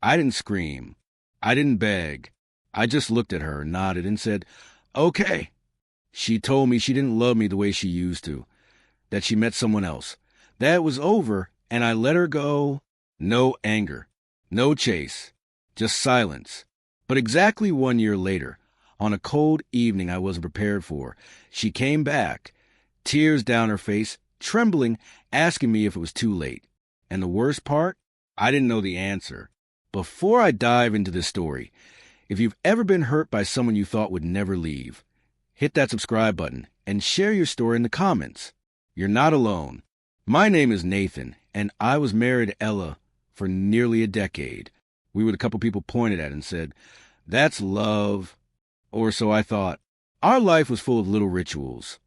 I didn't scream. I didn't beg. I just looked at her, nodded, and said, "Okay." She told me she didn't love me the way she used to, that she met someone else. That it was over, and I let her go. No anger, no chase, just silence. But exactly 1 year later, on a cold evening I wasn't prepared for, she came back, tears down her face, trembling, asking me if it was too late. And the worst part? I didn't know the answer. Before I dive into this story, if you've ever been hurt by someone you thought would never leave, hit that subscribe button and share your story in the comments. You're not alone. My name is Nathan, and I was married to Ella for nearly a decade. We were the couple people pointed at and said, "That's love." Or so I thought. Our life was full of little rituals.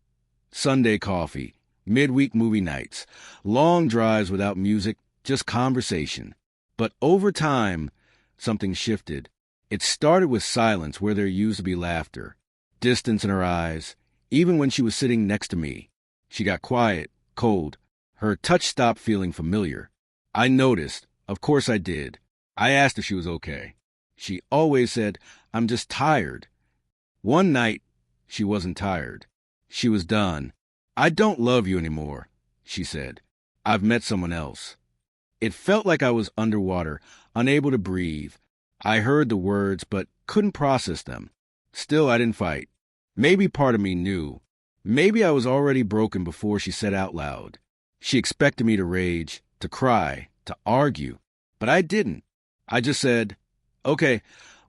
Sunday coffee, midweek movie nights, long drives without music, just conversation. But over time, something shifted. It started with silence where there used to be laughter, distance in her eyes, even when she was sitting next to me. She got quiet, cold. Her touch stopped feeling familiar. I noticed. Of course I did. I asked if she was okay. She always said, "I'm just tired." One night, she wasn't tired. She was done. "I don't love you anymore," she said. "I've met someone else." It felt like I was underwater, unable to breathe. I heard the words, but couldn't process them. Still, I didn't fight. Maybe part of me knew. Maybe I was already broken before she said out loud. She expected me to rage, to cry, to argue. But I didn't. I just said, "Okay,"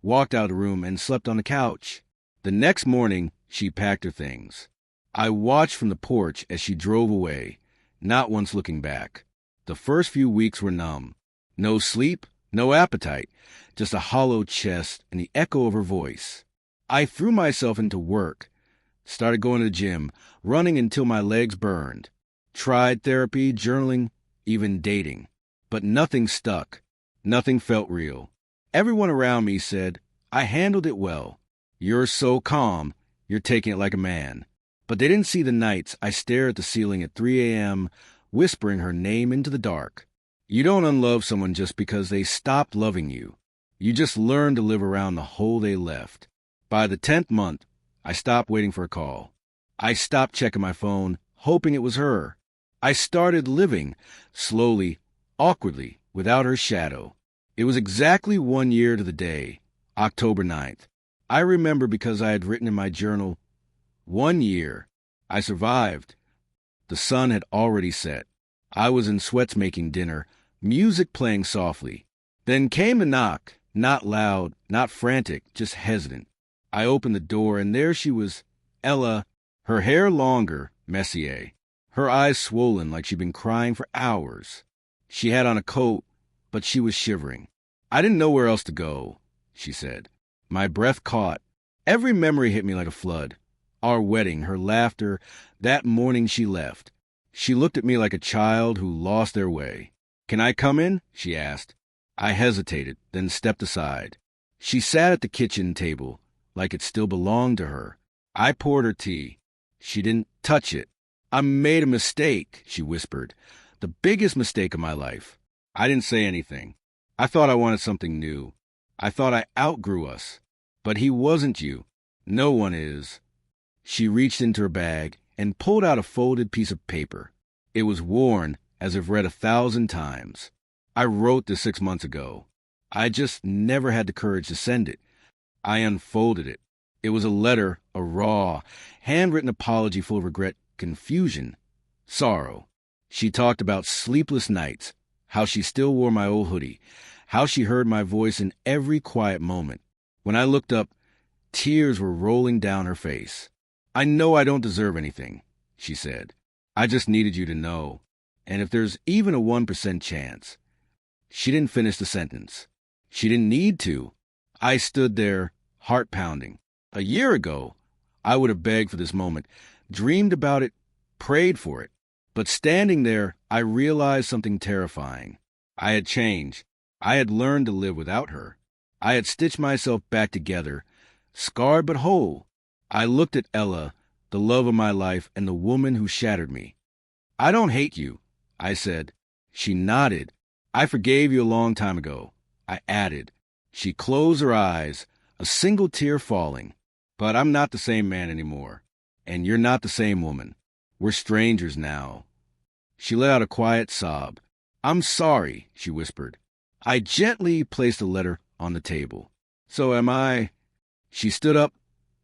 walked out of the room and slept on the couch. The next morning, she packed her things. I watched from the porch as she drove away, not once looking back. The first few weeks were numb. No sleep, no appetite, just a hollow chest and the echo of her voice. I threw myself into work, started going to the gym, running until my legs burned. Tried therapy, journaling, even dating. But nothing stuck. Nothing felt real. Everyone around me said, "I handled it well. You're so calm. You're taking it like a man." But they didn't see the nights I stared at the ceiling at 3 a.m., whispering her name into the dark. You don't unlove someone just because they stopped loving you. You just learn to live around the hole they left. By the 10th month, I stopped waiting for a call. I stopped checking my phone, hoping it was her. I started living, slowly, awkwardly, without her shadow. It was exactly 1 year to the day, October 9th. I remember because I had written in my journal, 1 year. I survived. The sun had already set. I was in sweats making dinner, music playing softly. Then came the knock, not loud, not frantic, just hesitant. I opened the door, and there she was, Ella, her hair longer, Messier, her eyes swollen like she'd been crying for hours. She had on a coat, but she was shivering. "I didn't know where else to go," she said. My breath caught. Every memory hit me like a flood. Our wedding, her laughter, that morning she left. She looked at me like a child who lost their way. "Can I come in?" she asked. I hesitated, then stepped aside. She sat at the kitchen table, like it still belonged to her. I poured her tea. She didn't touch it. "I made a mistake," she whispered. "The biggest mistake of my life." I didn't say anything. I thought I wanted something new. I thought I outgrew us. But he wasn't you. No one is. She reached into her bag and pulled out a folded piece of paper. It was worn, as if read 1,000 times. "I wrote this 6 months ago. I just never had the courage to send it." I unfolded it. It was a letter, a raw, handwritten apology full of regret, confusion, sorrow. She talked about sleepless nights, how she still wore my old hoodie, how she heard my voice in every quiet moment. When I looked up, tears were rolling down her face. "I know I don't deserve anything," she said. "I just needed you to know. And if there's even a 1% chance." She didn't finish the sentence. She didn't need to. I stood there, heart pounding. A year ago, I would have begged for this moment, dreamed about it, prayed for it. But standing there, I realized something terrifying. I had changed. I had learned to live without her. I had stitched myself back together, scarred but whole. I looked at Ella, the love of my life and the woman who shattered me. "I don't hate you," I said. She nodded. "I forgave you a long time ago. I added. She closed her eyes, a single tear falling. But I'm not the same man anymore. And you're not the same woman. We're strangers now. She let out a quiet sob. I'm sorry, she whispered. I gently placed the letter on the table. So am I. She stood up,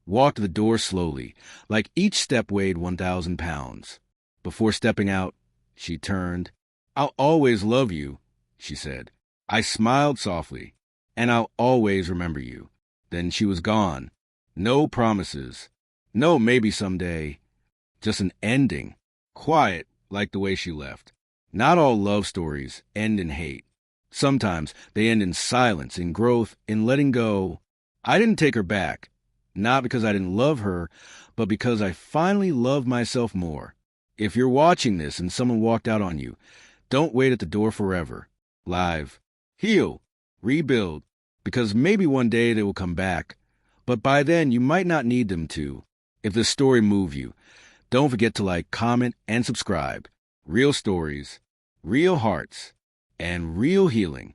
walked to the door slowly, like each step weighed 1,000 pounds. Before stepping out, she turned. I'll always love you, she said. I smiled softly. And I'll always remember you. Then she was gone. No promises. No maybe someday. Just an ending. Quiet, like the way she left. Not all love stories end in hate. Sometimes they end in silence, in growth, in letting go. I didn't take her back. Not because I didn't love her, but because I finally loved myself more. If you're watching this and someone walked out on you, don't wait at the door forever. Live. Heal. Rebuild. Because maybe one day they will come back. But by then, you might not need them to. If this story moved you, don't forget to like, comment, and subscribe. Real stories, real hearts, and real healing.